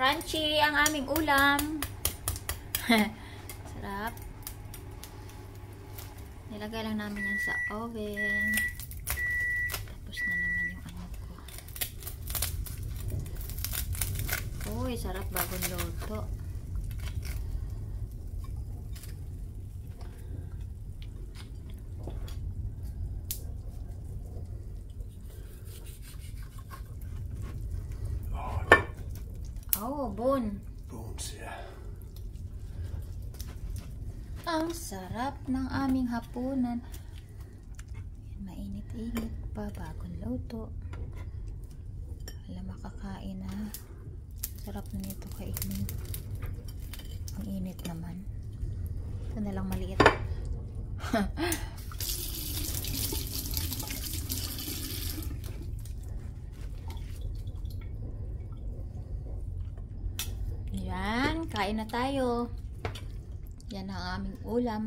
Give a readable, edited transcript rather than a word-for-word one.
Crunchy ang aming ulam. Sarap. Nilagay lang namin yan sa oven. Tapos na naman yung ano ko. Uy, sarap bagong luto. Oh, bone. Bones, yeah. Ang sarap ng aming hapunan. Mainit-init pa, bagong luto. Wala makakain na. Sarap na nito kainin. Ang init naman. Ito na lang maliit. Yan, kain na tayo. Yan ang aming ulam.